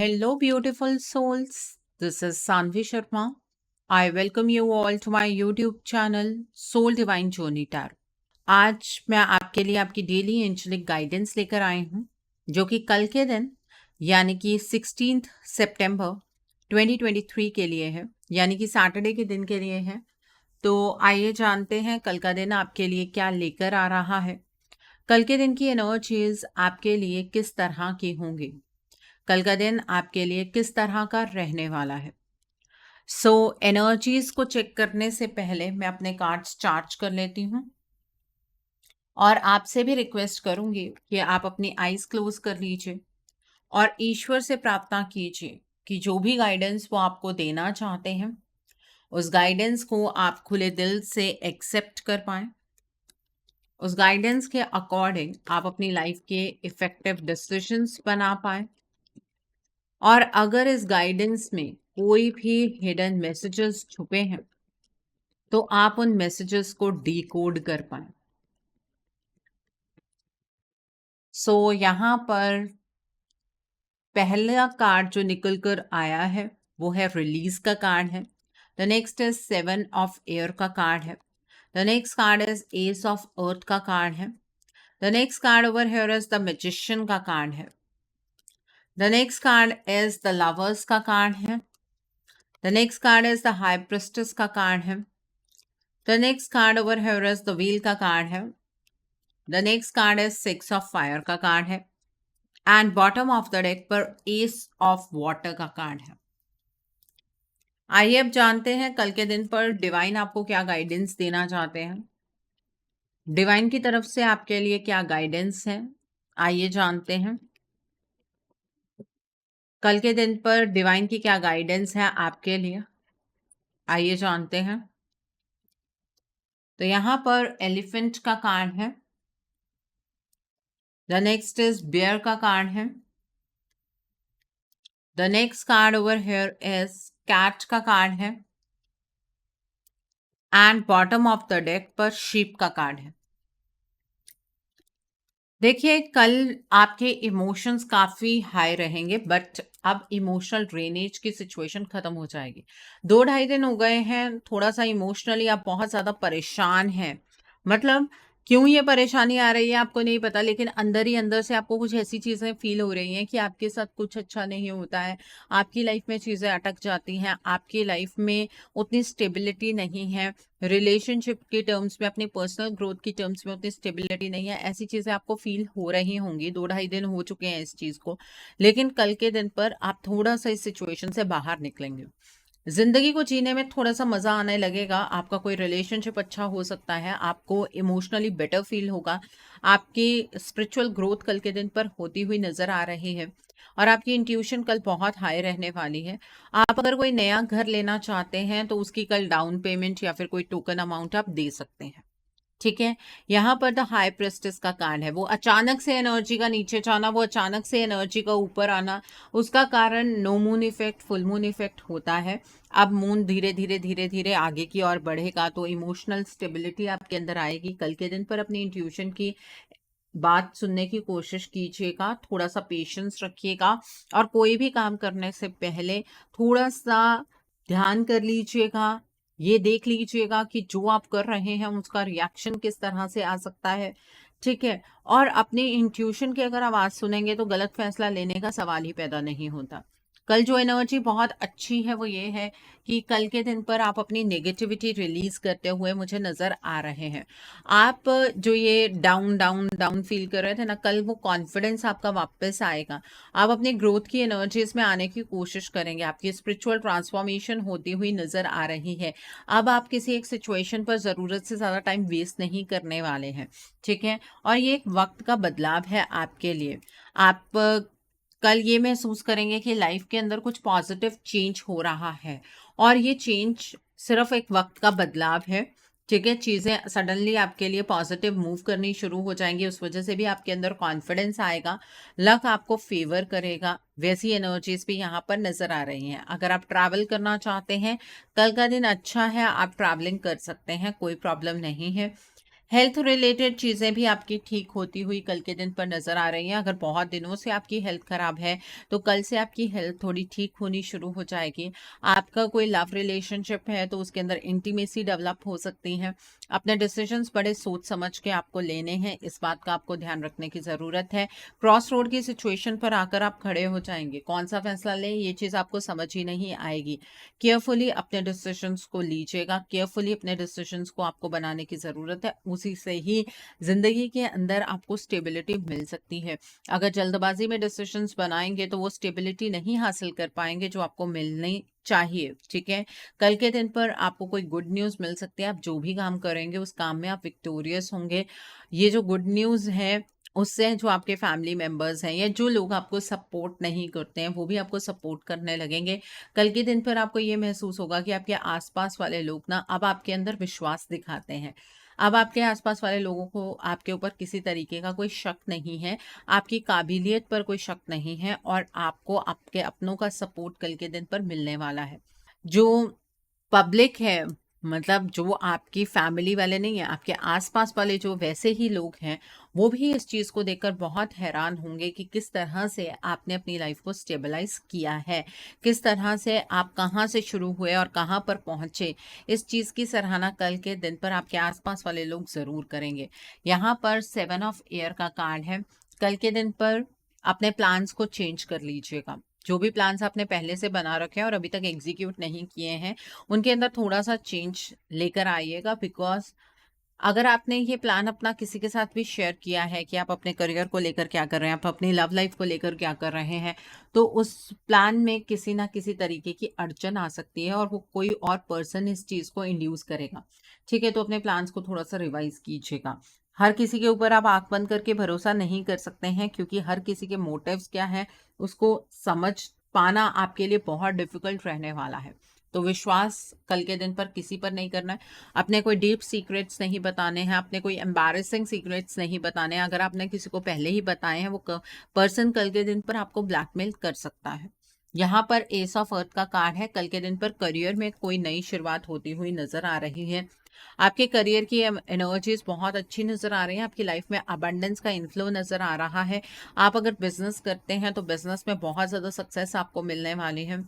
Hello, beautiful souls. This is Sanvi Sharma. I welcome you all to my YouTube channel Soul Divine Journey Tarot. आज मैं आपके लिए आपकी daily angelic guidance लेकर आई हूँ जो कि कल के दिन यानी कि 16 सितंबर 2023 के लिए है, यानी कि सैटरडे के दिन के लिए है। तो आइए जानते हैं कल का दिन आपके लिए क्या लेकर आ रहा है। कल के दिन की एनर्जीज आपके लिए किस तरह की होंगी, कल का दिन आपके लिए किस तरह का रहने वाला है। एनर्जीज को चेक करने से पहले मैं अपने कार्ड्स चार्ज कर लेती हूँ और आपसे भी रिक्वेस्ट करूंगी कि आप अपनी आईज क्लोज कर लीजिए और ईश्वर से प्रार्थना कीजिए कि जो भी गाइडेंस वो आपको देना चाहते हैं उस गाइडेंस को आप खुले दिल से एक्सेप्ट कर पाएं। उस गाइडेंस के अकॉर्डिंग आप अपनी लाइफ के इफेक्टिव डिसीजंस बना पाएं। और अगर इस गाइडेंस में कोई भी हिडन मैसेजेस छुपे हैं तो आप उन मैसेजेस को डिकोड कर पाए। यहाँ पर पहला कार्ड जो निकल कर आया है वो है रिलीज का कार्ड है। The next is 7 of air का कार्ड है। The next card is S of earth का कार्ड है। The next card over here is the magician का कार्ड है। The next card is the lovers का card है। The next card is the high priestess का card है। The next card over here is the wheel का card है। The next card is 6 of fire का card है and bottom of the deck पर S of water का card है। आइए अब जानते हैं कल के दिन पर डिवाइन आपको क्या गाइडेंस देना चाहते हैं। डिवाइन की तरफ से आपके लिए क्या गाइडेंस है, आइए जानते हैं। कल के दिन पर डिवाइन की क्या गाइडेंस है आपके लिए, आइए जानते हैं। तो यहां पर एलिफेंट का कार्ड है। द नेक्स्ट इज बियर का कार्ड है। The next card over here is cat का कार्ड है and bottom of the deck पर शीप का कार्ड है। देखिए कल आपके इमोशंस काफी हाई रहेंगे बट अब इमोशनल ड्रेनेज की सिचुएशन खत्म हो जाएगी। 2-2.5 दिन हो गए हैं, थोड़ा सा इमोशनली आप बहुत ज्यादा परेशान हैं। मतलब क्यों ये परेशानी आ रही है आपको नहीं पता, लेकिन अंदर ही अंदर से आपको कुछ ऐसी चीजें फील हो रही हैं कि आपके साथ कुछ अच्छा नहीं होता है, आपकी लाइफ में चीजें अटक जाती हैं, आपकी लाइफ में उतनी स्टेबिलिटी नहीं है, रिलेशनशिप के टर्म्स में, अपनी पर्सनल ग्रोथ की टर्म्स में उतनी स्टेबिलिटी नहीं है। ऐसी चीजें आपको फील हो रही होंगी। 2-2.5 दिन हो चुके हैं इस चीज को, लेकिन कल के दिन पर आप थोड़ा सा इस सिचुएशन से बाहर निकलेंगे। जिंदगी को जीने में थोड़ा सा मजा आने लगेगा। आपका कोई रिलेशनशिप अच्छा हो सकता है, आपको इमोशनली बेटर फील होगा, आपकी स्पिरिचुअल ग्रोथ कल के दिन पर होती हुई नजर आ रही है और आपकी इंट्यूशन कल बहुत हाई रहने वाली है। आप अगर कोई नया घर लेना चाहते हैं तो उसकी कल डाउन पेमेंट या फिर कोई टोकन अमाउंट आप दे सकते हैं, ठीक है। यहाँ पर द हाई प्रेस्टिस का कार्ड है। वो अचानक से एनर्जी का नीचे जाना, वो अचानक से एनर्जी का ऊपर आना, उसका कारण no moon effect, full moon effect होता है। अब मून धीरे धीरे धीरे धीरे आगे की ओर बढ़ेगा तो इमोशनल स्टेबिलिटी आपके अंदर आएगी। कल के दिन पर अपनी इंट्यूशन की बात सुनने की कोशिश कीजिएगा, थोड़ा सा पेशेंस रखिएगा और कोई भी काम करने से पहले थोड़ा सा ध्यान कर लीजिएगा। ये देख लीजिएगा कि जो आप कर रहे हैं उसका रिएक्शन किस तरह से आ सकता है, ठीक है। और अपनी इंट्यूशन की अगर आवाज सुनेंगे तो गलत फैसला लेने का सवाल ही पैदा नहीं होता। कल जो एनर्जी बहुत अच्छी है वो ये है कि कल के दिन पर आप अपनी नेगेटिविटी रिलीज करते हुए मुझे नजर आ रहे हैं। आप जो ये डाउन डाउन डाउन फील कर रहे थे ना, कल वो कॉन्फिडेंस आपका वापस आएगा। आप अपनी ग्रोथ की एनर्जीज में आने की कोशिश करेंगे, आपकी स्पिरिचुअल ट्रांसफॉर्मेशन होती हुई नजर आ रही है। अब आप किसी एक सिचुएशन पर जरूरत से ज्यादा टाइम वेस्ट नहीं करने वाले हैं, ठीक है। और ये एक वक्त का बदलाव है आपके लिए। आप कल ये महसूस करेंगे कि लाइफ के अंदर कुछ पॉजिटिव चेंज हो रहा है और ये चेंज सिर्फ एक वक्त का बदलाव है, ठीक है। चीज़ें सडनली आपके लिए पॉजिटिव मूव करनी शुरू हो जाएंगी, उस वजह से भी आपके अंदर कॉन्फिडेंस आएगा, लक आपको फेवर करेगा। वैसी एनर्जीज भी यहाँ पर नजर आ रही हैं। अगर आप ट्रैवल करना चाहते हैं कल का दिन अच्छा है, आप ट्रैवलिंग कर सकते हैं, कोई प्रॉब्लम नहीं है। हेल्थ रिलेटेड चीज़ें भी आपकी ठीक होती हुई कल के दिन पर नज़र आ रही हैं। अगर बहुत दिनों से आपकी हेल्थ ख़राब है, तो कल से आपकी हेल्थ थोड़ी ठीक होनी शुरू हो जाएगी। आपका कोई लव रिलेशनशिप है, तो उसके अंदर इंटीमेसी डेवलप हो सकती है। अपने डिसीजंस बड़े सोच समझ के आपको लेने हैं, इस बात का आपको ध्यान रखने की ज़रूरत है। क्रॉस रोड की सिचुएशन पर आकर आप खड़े हो जाएँगे। कौन-सा फ़ैसला लें, ये चीज़ आपको समझ ही नहीं आएगी। केयरफुली अपने डिसीजंस को लीजिएगा, केयरफुली अपने डिसीजंस को आपको बनाने की ज़रूरत है, उसी से ही ज़िंदगी के अंदर आपको स्टेबिलिटी मिल सकती है। अगर जल्दबाजी में डिसीजंस बनाएँगे तो वो स्टेबिलिटी नहीं हासिल कर पाएँगे जो आपको मिलनी चाहिए, ठीक है? कल के दिन पर आपको कोई गुड न्यूज़ मिल सकती है, आप जो भी काम करेंगे उस काम में आप विक्टोरियस होंगे। ये जो गुड न्यूज़ है, उससे जो आपके फैमिली मेंबर्स हैं या जो लोग आपको सपोर्ट नहीं करते हैं, वो भी आपको सपोर्ट करने लगेंगे। कल के दिन पर आपको ये महसूस होगा कि आपके आसपास वाले लोग ना अब आपके अंदर विश्वास दिखाते हैं। अब आपके आसपास वाले लोगों को आपके ऊपर किसी तरीके का कोई शक नहीं है, आपकी काबिलियत पर कोई शक नहीं है और आपको आपके अपनों का सपोर्ट कल के दिन पर मिलने वाला है। जो पब्लिक है, मतलब जो आपकी फैमिली वाले नहीं है, आपके आसपास वाले जो वैसे ही लोग हैं, वो भी इस चीज़ को देखकर बहुत हैरान होंगे कि किस तरह से आपने अपनी लाइफ को स्टेबलाइज किया है, किस तरह से आप कहाँ से शुरू हुए और कहाँ पर पहुँचे। इस चीज़ की सराहना कल के दिन पर आपके आसपास वाले लोग ज़रूर करेंगे। यहाँ पर 7 ऑफ एयर का कार्ड है। कल के दिन पर अपने प्लान्स को चेंज कर लीजिएगा। जो भी प्लान्स आपने पहले से बना रखे हैं और अभी तक एग्जीक्यूट नहीं किए हैं, उनके अंदर थोड़ा-सा चेंज लेकर आइएगा, बिकॉज़ अगर आपने ये प्लान अपना किसी के साथ भी शेयर किया है कि आप अपने करियर को लेकर क्या कर रहे हैं, आप अपनी लव लाइफ को लेकर क्या कर रहे हैं, तो उस प्लान में किसी ना किसी तरीके की अड़चन आ सकती है और वो कोई और पर्सन इस चीज़ को इंड्यूस करेगा। ठीक है? तो अपने प्लान्स को थोड़ा-सा रिवाइज़ कीजिएगा। हर किसी के ऊपर आप आँख बंद करके भरोसा नहीं कर सकते हैं, क्योंकि हर किसी के मोटिव्स क्या हैं, उसको समझ पाना आपके लिए बहुत डिफ़िकल्ट रहने वाला है। तो विश्वास कल के दिन पर किसी पर नहीं करना है। अपने कोई डीप सीक्रेट्स नहीं बताने हैं, अपने कोई एम्बैरेसिंग सीक्रेट्स नहीं बताने हैं। अगर आपने किसी को पहले ही बताए हैं, वो पर्सन कल के दिन पर आपको ब्लैकमेल कर सकता है। यहाँ पर एस ऑफ अर्थ का कार्ड है। कल के दिन पर करियर में कोई नई शुरुआत होती हुई नजर आ रही है। आपके करियर की एनर्जीज बहुत अच्छी नजर आ रही हैं। आपकी लाइफ में अबंडेंस का इनफ्लो नजर आ रहा है। आप अगर बिजनेस करते हैं तो बिजनेस में बहुत ज़्यादा सक्सेस आपको मिलने वाली है।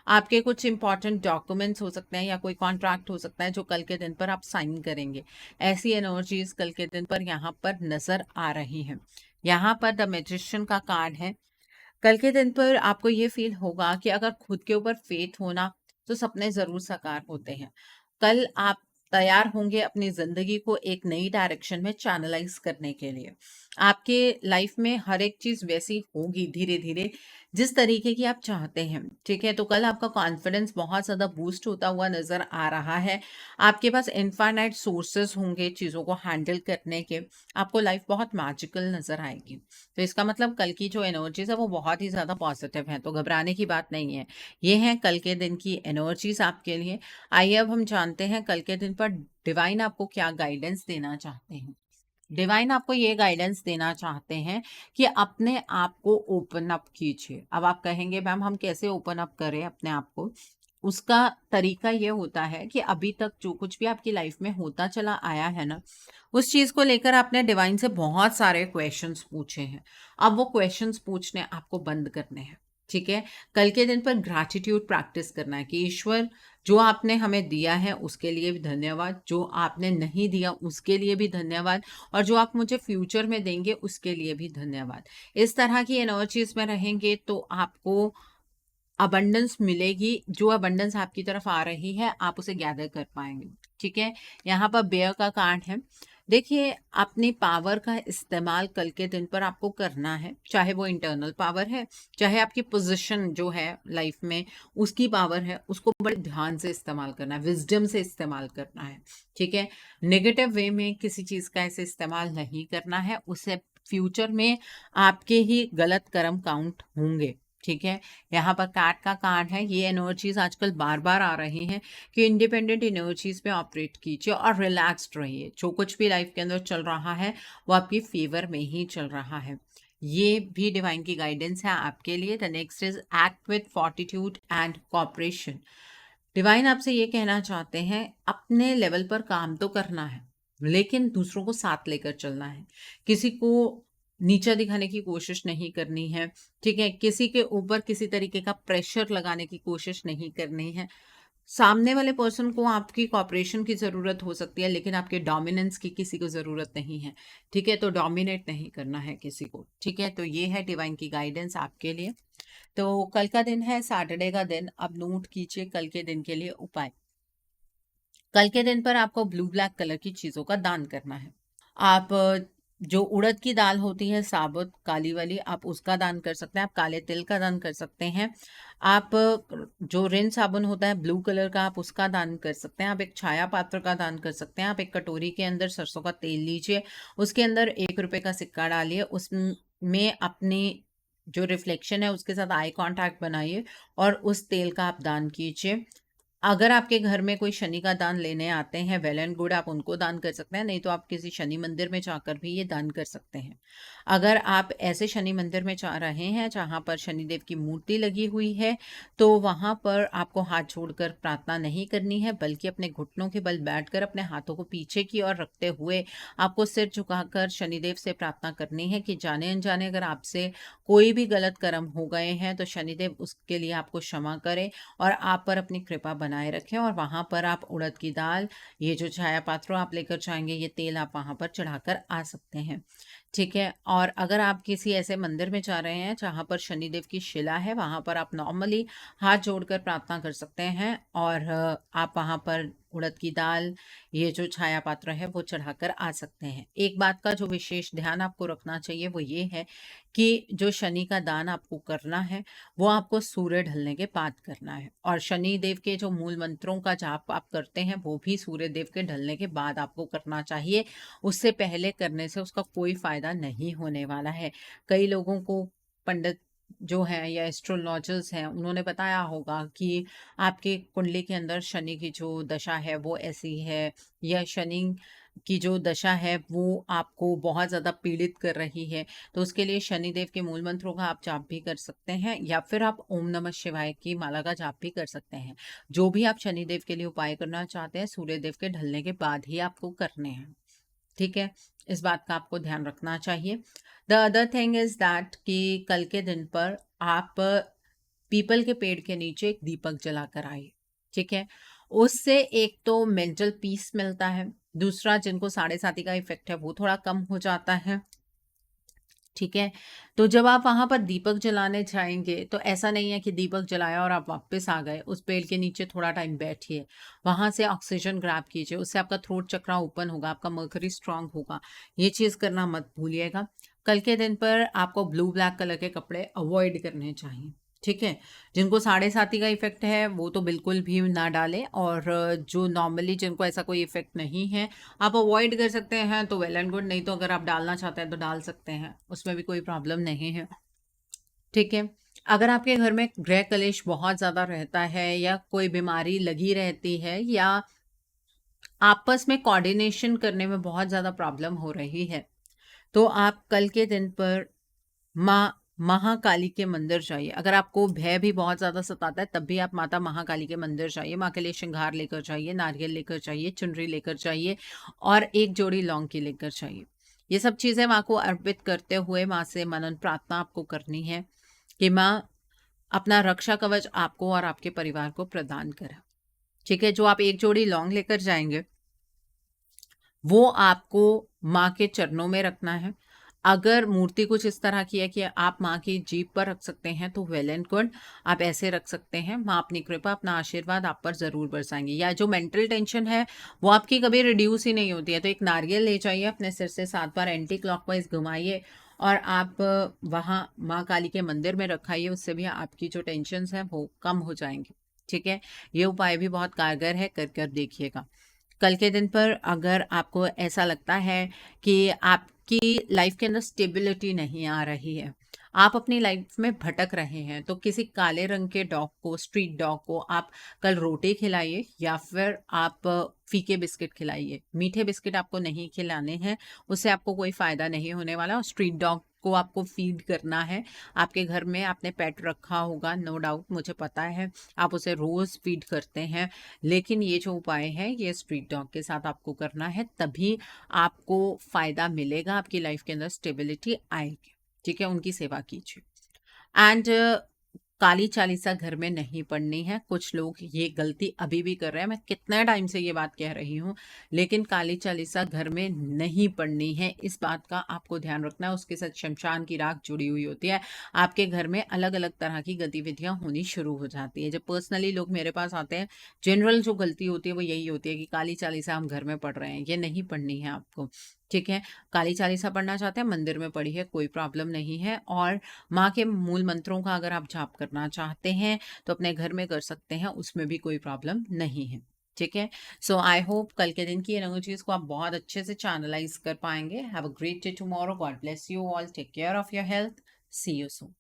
आपके कुछ इंपॉर्टेंट डॉक्यूमेंट्स हो सकते हैं या कोई कॉन्ट्रैक्ट हो सकता है जो कल के दिन पर आप साइन करेंगे। ऐसी एनर्जीज कल के दिन पर यहाँ पर नजर आ रही हैं। यहाँ पर द मैजिशियन का कार्ड है। कल के दिन पर आपको ये फील होगा कि अगर खुद के ऊपर फेथ होना, तो सपने ज़रूर साकार होते हैं। कल आप तैयार होंगे अपनी ज़िंदगी को एक नई डायरेक्शन में चैनलाइज़ करने के लिए। आपके लाइफ में हर एक चीज़ वैसी होगी धीरे-धीरे जिस तरीके की आप चाहते हैं, ठीक है? तो कल आपका कॉन्फिडेंस बहुत ज़्यादा बूस्ट होता हुआ नज़र आ रहा है। आपके पास इनफाइनाइट सोर्सेज़ होंगे चीज़ों को हैंडल करने के। आपको लाइफ बहुत मैजिकल नज़र आएगी। तो इसका मतलब कल की जो एनर्जीज है वो बहुत ही ज़्यादा पॉजिटिव है, तो घबराने की बात नहीं है। ये हैं कल के दिन की एनर्जीज आपके लिए। आइए अब हम जानते हैं कल के दिन पर डिवाइन आपको क्या गाइडेंस देना चाहते हैं। डिवाइन आपको ये गाइडेंस देना चाहते हैं कि अपने आप को ओपन अप कीजिए। अब आप कहेंगे मैम हम कैसे ओपन अप करें अपने आप को? उसका तरीका ये होता है कि अभी तक जो कुछ भी आपकी लाइफ में होता चला आया है ना, उस चीज़ को लेकर आपने डिवाइन से बहुत सारे क्वेश्चंस पूछे हैं। अब वो क्वेश्चंस पूछने आपको बंद करने हैं, ठीक है? कल के दिन पर ग्रैटिट्यूड प्रैक्टिस करना है कि ईश्वर, जो आपने हमें दिया है उसके लिए भी धन्यवाद, जो आपने नहीं दिया उसके लिए भी धन्यवाद और जो आप मुझे फ्यूचर में देंगे उसके लिए भी धन्यवाद। इस तरह की एनर्जीज में रहेंगे तो आपको अबंडेंस मिलेगी। जो अबंडेंस आपकी तरफ आ रही है आप उसे गैदर कर पाएंगे, ठीक है? यहाँ पर बेयर का कार्ड है। देखिए, अपनी पावर का इस्तेमाल कल के दिन पर आपको करना है, चाहे वो इंटरनल पावर है, चाहे आपकी पोजीशन जो है लाइफ में उसकी पावर है, उसको बड़े ध्यान से इस्तेमाल करना है, विजडम से इस्तेमाल करना है, ठीक है? नेगेटिव वे में किसी चीज़ का ऐसे इस्तेमाल नहीं करना है, उससे फ्यूचर में आपके ही गलत कर्म काउंट होंगे, ठीक है? यहाँ पर कैट का कार्ड है। ये एनर्जीज आजकल बार बार आ रही हैं कि इंडिपेंडेंट एनर्जीज पे ऑपरेट कीजिए और रिलैक्स्ड रहिए। जो कुछ भी लाइफ के अंदर चल रहा है वो आपकी फेवर में ही चल रहा है। ये भी डिवाइन की गाइडेंस है आपके लिए। The next is act with fortitude and cooperation. Divine आपसे ये कहना चाहते हैं अपने लेवल पर काम तो करना है, लेकिन दूसरों को साथ लेकर चलना है। किसी को नीचा दिखाने की कोशिश नहीं करनी है, ठीक है? किसी के ऊपर किसी तरीके का प्रेशर लगाने की कोशिश नहीं करनी है। सामने वाले पर्सन को आपकी कोऑपरेशन की ज़रूरत हो सकती है, लेकिन आपके डोमिनेंस की किसी को ज़रूरत नहीं है, ठीक है? तो डोमिनेट नहीं करना है किसी को, ठीक है? तो ये है डिवाइन की गाइडेंस आपके लिए। तो कल का दिन है सैटरडे का दिन, अब नोट कीजिए कल के दिन के लिए उपाय। कल के दिन पर आपको ब्लू ब्लैक कलर की चीज़ों का दान करना है। आप जो उड़द की दाल होती है साबुत काली वाली, आप उसका दान कर सकते हैं, आप काले तिल का दान कर सकते हैं। आप जो रिन साबुन होता है ब्लू कलर का, आप उसका दान कर सकते हैं। आप एक छाया पात्र का दान कर सकते हैं। आप एक कटोरी के अंदर सरसों का तेल लीजिए, उसके अंदर 1 रुपए का सिक्का डालिए, उसमें अपनी जो रिफ्लेक्शन है उसके साथ आई कॉन्टैक्ट बनाइए और उस तेल का आप दान कीजिए। अगर आपके घर में कोई शनि का दान लेने आते हैं, वेल एंड गुड, आप उनको दान कर सकते हैं, नहीं तो आप किसी शनि मंदिर में जाकर भी ये दान कर सकते हैं। अगर आप ऐसे शनि मंदिर में जा रहे हैं जहाँ पर शनिदेव की मूर्ति लगी हुई है, तो वहाँ पर आपको हाथ जोड़कर प्रार्थना नहीं करनी है, बल्कि अपने घुटनों के बल बैठकर अपने हाथों को पीछे की ओर रखते हुए आपको सिर झुकाकर शनिदेव से प्रार्थना करनी है कि जाने अनजाने अगर आपसे कोई भी गलत कर्म हो गए हैं, तो शनिदेव उसके लिए आपको क्षमा करें और आप पर अपनी कृपा बनाए रखें। और वहाँ पर आप उड़द की दाल, ये जो छाया पात्र आप लेकर जाएंगे, ये तेल आप वहाँ पर चढ़ाकर आ सकते हैं, ठीक है? और अगर आप किसी ऐसे मंदिर में जा रहे हैं जहाँ पर शनिदेव की शिला है, वहाँ पर आप नॉर्मली हाथ जोड़कर प्रार्थना कर सकते हैं और आप वहाँ पर उड़द की दाल, ये जो छाया पात्र है वो चढ़ाकर आ सकते हैं। एक बात का जो विशेष ध्यान आपको रखना चाहिए वो ये है कि जो शनि का दान आपको करना है वो आपको सूर्य ढलने के बाद करना है, और शनि देव के जो मूल मंत्रों का जाप आप करते हैं वो भी सूर्य देव के ढलने के बाद आपको करना चाहिए। उससे पहले करने से उसका कोई फायदा नहीं होने वाला है। कई लोगों को पंडित जो हैं या एस्ट्रोलॉजर्स हैं उन्होंने बताया होगा कि आपके कुंडली के अंदर शनि की जो दशा है वो ऐसी है, या शनि की जो दशा है वो आपको बहुत ज़्यादा पीड़ित कर रही है, तो उसके लिए शनिदेव के मूल मंत्रों का आप जाप भी कर सकते हैं, या फिर आप ओम नमः शिवाय की माला का जाप भी कर सकते हैं। जो भी आप शनिदेव के लिए उपाय करना चाहते हैं, सूर्यदेव के ढलने के बाद ही आपको करने हैं, ठीक है? इस बात का आपको ध्यान रखना चाहिए। The other thing is that कि कल के दिन पर आप पीपल के पेड़ के नीचे एक दीपक जलाकर आइए, ठीक है? उससे एक तो मेंटल पीस मिलता है, दूसरा जिनको साढ़े साती का इफेक्ट है वो थोड़ा कम हो जाता है, ठीक है? तो जब आप वहाँ पर दीपक जलाने जाएँगे, तो ऐसा नहीं है कि दीपक जलाया और आप वापस आ गए। उस पेड़ के नीचे थोड़ा टाइम बैठिए, वहाँ से ऑक्सीजन ग्रैब कीजिए, उससे आपका थ्रोट चक्रा ओपन होगा, आपका मर्करी स्ट्रांग होगा। ये चीज़ करना मत भूलिएगा। कल के दिन पर आपको ब्लू ब्लैक कलर के कपड़े अवॉइड करने चाहिए, ठीक है? जिनको साढ़े साती का इफ़ेक्ट है, वो तो बिल्कुल भी ना डालें, और जो नॉर्मली जिनको ऐसा कोई इफ़ेक्ट नहीं है, आप अवॉइड कर सकते हैं तो वेल एंड गुड, नहीं तो अगर आप डालना चाहते हैं तो डाल सकते हैं, उसमें भी कोई प्रॉब्लम नहीं है, ठीक है? अगर आपके घर में गृह कलेश बहुत ज़्यादा रहता है या कोई बीमारी लगी रहती है या आपस में कोऑर्डिनेशन करने में बहुत ज़्यादा प्रॉब्लम हो रही है, तो आप कल के दिन पर माँ महाकाली के मंदिर जाइए। अगर आपको भय भी बहुत ज़्यादा सताता है, तब भी आप माता महाकाली के मंदिर जाइए। माँ के लिए श्रृंगार लेकर जाइए, नारियल लेकर जाइए, चुनरी लेकर जाइए और एक जोड़ी लौंग की लेकर जाइए। ये सब चीज़ें माँ को अर्पित करते हुए माँ से मनन प्रार्थना आपको करनी है कि माँ अपना रक्षा कवच आपको और आपके परिवार को प्रदान करे, ठीक है? जो आप एक जोड़ी लौंग लेकर जाएँगे, वो आपको माँ के चरणों में रखना है। अगर मूर्ति कुछ इस तरह की है कि आप माँ की जीभ पर रख सकते हैं, तो वेल एंड गुड, आप ऐसे रख सकते हैं। माँ अपनी कृपा, अपना आशीर्वाद आप पर ज़रूर बरसाएँगी। या जो मेंटल टेंशन है, वो आपकी कभी रिड्यूस ही नहीं होती है, तो एक नारियल ले जाइए, अपने सिर से 7 बार एंटी क्लॉकवाइज़ घुमाइए और आप वहाँ माँ काली के मंदिर में रखाइए, उससे भी आपकी जो टेंशन्स हैं, वो कम हो जाएँगी, ठीक है? ये उपाय भी बहुत कारगर है, कर देखिएगा। कल के दिन पर अगर आपको ऐसा लगता है कि आपकी लाइफ के अंदर स्टेबिलिटी नहीं आ रही है, आप अपनी लाइफ में भटक रहे हैं, तो किसी काले रंग के डॉग को, स्ट्रीट डॉग को आप कल रोटी खिलाइए या फिर आप फीके बिस्किट खिलाइए। मीठे बिस्किट आपको नहीं खिलाने हैं, उससे आपको कोई फ़ायदा नहीं होने वाला, और स्ट्रीट डॉग को आपको फीड करना है। आपके घर में आपने पेट रखा होगा, नो डाउट, मुझे पता है आप उसे रोज फीड करते हैं, लेकिन ये जो उपाय है ये स्ट्रीट डॉग के साथ आपको करना है, तभी आपको फायदा मिलेगा, आपकी लाइफ के अंदर स्टेबिलिटी आएगी। ठीक है, उनकी सेवा कीजिए। एंड काली चालीसा घर में नहीं पढ़नी है। कुछ लोग ये गलती अभी भी कर रहे हैं, मैं कितने टाइम से ये बात कह रही हूँ, लेकिन काली चालीसा घर में नहीं पढ़नी है, इस बात का आपको ध्यान रखना है। उसके साथ शमशान की राख जुड़ी हुई होती है, आपके घर में अलग अलग तरह की गतिविधियां होनी शुरू हो जाती है। जब पर्सनली लोग मेरे पास आते हैं, जनरल जो गलती होती है वो यही होती है कि काली चालीसा हम घर में पढ़ रहे हैं, ये नहीं पढ़नी है आपको। ठीक है, काली चालीसा पढ़ना चाहते हैं मंदिर में पढ़िए, कोई प्रॉब्लम नहीं है। और माँ के मूल मंत्रों का अगर आप जाप करना चाहते हैं तो अपने घर में कर सकते हैं, उसमें भी कोई प्रॉब्लम नहीं है। ठीक है, सो आई होप कल के दिन की एनर्जीज को आप बहुत अच्छे से चैनलाइज कर पाएंगे। Have a great day tomorrow, God bless you all, take care of your health, see you soon.